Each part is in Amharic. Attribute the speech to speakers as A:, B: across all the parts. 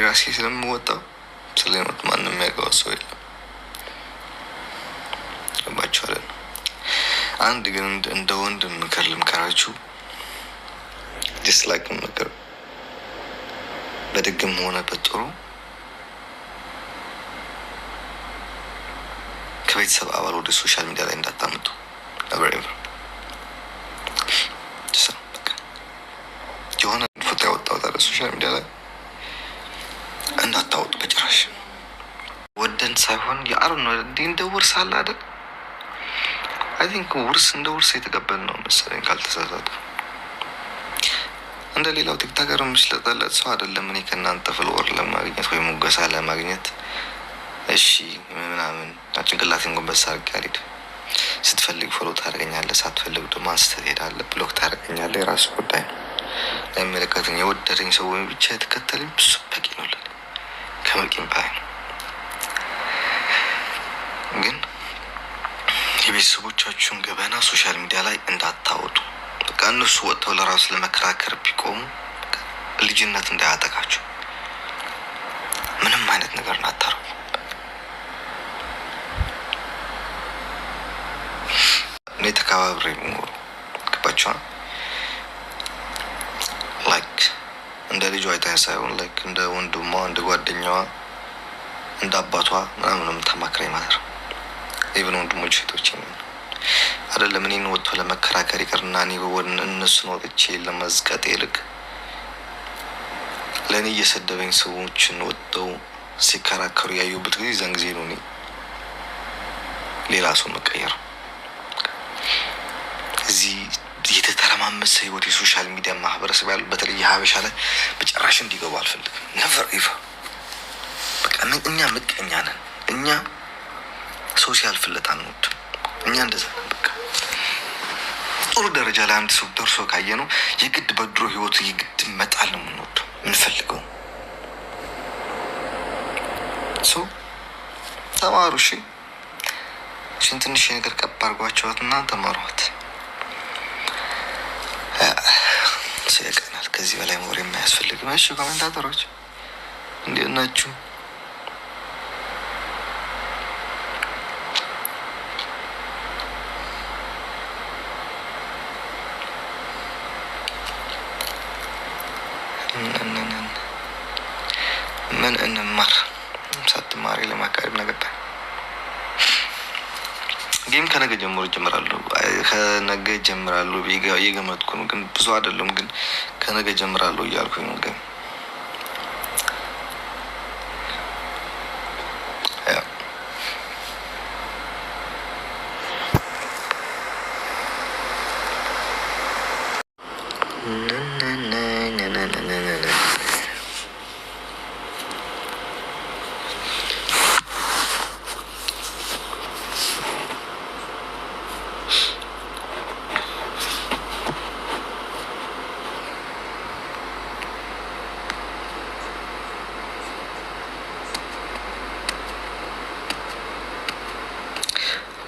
A: ራሴ ስለምወጣው ስለሞት ማንም የሚያውቀው ሰው የለም። ገባችኋል? አንድ ግን እንደ ወንድ ምክር ልምከራችሁ። ዲስላይክ ነገር በድግም ሆነ በጥሩ ከቤተሰብ አባል ወደ ሶሻል ሚዲያ ላይ እንዳታመጡ። ነበር የሆነ ፎቶ ያወጣሁት አለ ሶሻል ሚዲያ ላይ እንዳታወጡ በጭራሽ። ወደን ሳይሆን የአሩን ነው እንደ ውርስ አለ አይደል? አይ ቲንክ ውርስ እንደ ውርስ የተቀበል ነው መሰለኝ ካልተሳሳቱ። እንደ ሌላው ቲክታከር የሚሽለጠለት ሰው አይደለም። እኔ ከእናንተ ፍልወር ለማግኘት ወይ ሙገሳ ለማግኘት እሺ ምናምን ጭንቅላቴን ጎንበስ አድርጌ አልሄድም። ስትፈልግ ፎሎ ታደርገኛለህ፣ ሳትፈልግ ደግሞ አንስተህ ትሄዳለህ፣ ብሎክ ታደርገኛለህ። የራሱ ጉዳይ ነው። ለሚመለከተኝ የወደደኝ ሰው ወይም ብቻ የተከተለኝ ብዙ በቂ ነው ለኔ፣ ከበቂም በላይ ነው። ግን የቤተሰቦቻችሁን ገበና ሶሻል ሚዲያ ላይ እንዳታወጡ። በቃ እነሱ ወጥተው ለራሱ ለመከራከር ቢቆሙ ልጅነት እንዳያጠቃችሁ ምንም አይነት ነገር እናታረጉ። እኔ ተከባብሬ የሚኖሩ ገባችኋል? ላይክ እንደ ልጇ አይታ ሳይሆን ላይክ እንደ ወንድሟ፣ እንደ ጓደኛዋ፣ እንደ አባቷ ምናምን የምታማክረኝ ማለት ነው። ኢቨን ወንድሞች ሴቶች አይደለም እኔን ወጥቶ ለመከራከር ይቅርና እኔ እነሱን ወጥቼ ለመዝቀጥ ይልቅ ለእኔ እየሰደበኝ ሰዎችን ወጥተው ሲከራከሩ ያዩበት ጊዜ እዛን ጊዜ ነው እኔ ሌላ ሰው መቀየር። እዚህ የተተረማመሰ ህይወት የሶሻል ሚዲያ ማህበረሰብ ያሉ በተለይ የሀበሻ ላይ በጭራሽ እንዲገቡ አልፈልግም። ነቨር ኢቨር። በቃ እኛ ምቀኛ ነን። እኛ ሰው ሲያልፍለት አንወድም። እኛ እንደዛ በቃ ጥሩ ደረጃ ላይ አንድ ሰው ደርሶ ካየ ነው የግድ በድሮ ህይወቱ የግድ መጣል ነው የምንወደው የምንፈልገው። ሰው ተማሩ። እሺ ትንሽ ነገር ቀብ አድርጓቸዋት እና ተማሯት። ስለቀናል ከዚህ በላይ ሞር የማያስፈልግ ነው። እሺ ኮሜንታተሮች እንዴት ናችሁ? ምን እንማር? ሳትማሪ ለማካሄድ ነገባ ጌም ከነገ ጀምሮ ጀምራለሁ። ከነገ ጀምራለሁ እየገመትኩ ነው፣ ግን ብዙ አይደለም። ግን ከነገ ጀምራለሁ እያልኩኝ ነው። ግን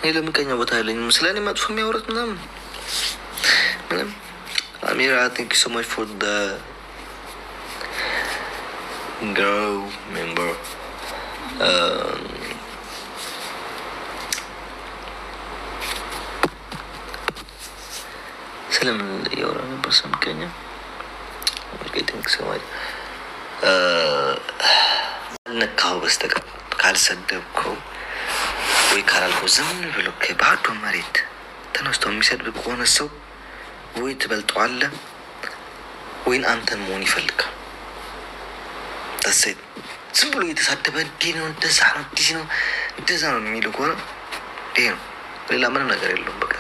A: እኔ ለምቀኛ ቦታ ያለኝም ስለ እኔ መጥፎ የሚያወሩት ምናምን ምንም። አሚራ ቴንክ ዩ ሶ ማች ፎር ደ ግሮው ሜምበር። ስለምን እያወራ ነበር? ሰምቀኛ ቴንክ ዩ ሶ ማች። ካልነካው በስተቀር ካልሰደብከው ወይ ካላልከው ዝም ብሎ ከባዶ መሬት ተነስቶ የሚሰድብ ከሆነ ሰው ወይ ትበልጠዋለህ ወይን አንተን መሆን ይፈልጋል። ተሰይት ዝም ብሎ እየተሳደበ እንዲህ ነው እንደዛ ነው እንዲህ ነው እንደዛ ነው የሚል ከሆነ ይሄ ነው፣ ሌላ ምንም ነገር የለውም። በቃ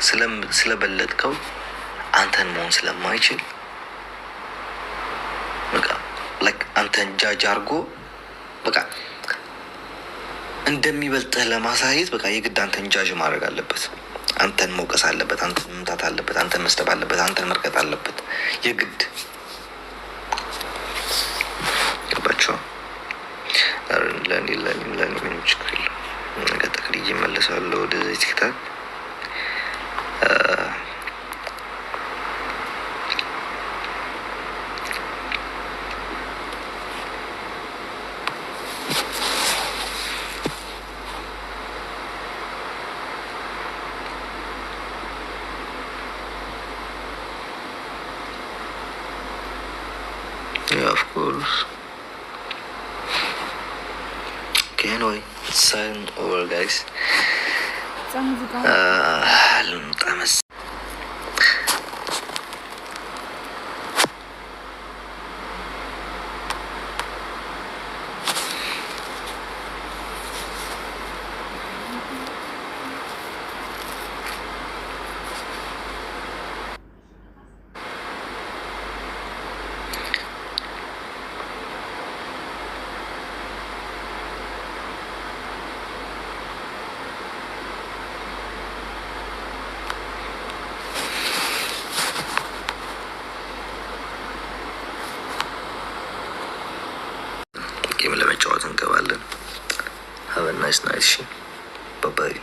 A: ስለበለጥከው አንተን መሆን ስለማይችል በቃ ላይክ አንተን ጃጅ አድርጎ በቃ እንደሚበልጥህ ለማሳየት በቃ የግድ አንተን ጃጅ ማድረግ አለበት። አንተን መውቀስ አለበት፣ አንተን መምታት አለበት፣ አንተን መስደብ አለበት፣ አንተን መርቀጥ አለበት የግድ። ገባችሁ? ለእኔ ምንም ችግር የለም። ነገ ጠቅልዬ እመለሳለሁ ወደዚህ ቲክታክ። Yeah, of course. Okay, anyway, it's silent over, guys. ልምጣ መሰለኝ። ጌም ለመጫወት እንገባለን። ሀበ ናይስ ናይት። እሺ ባባይ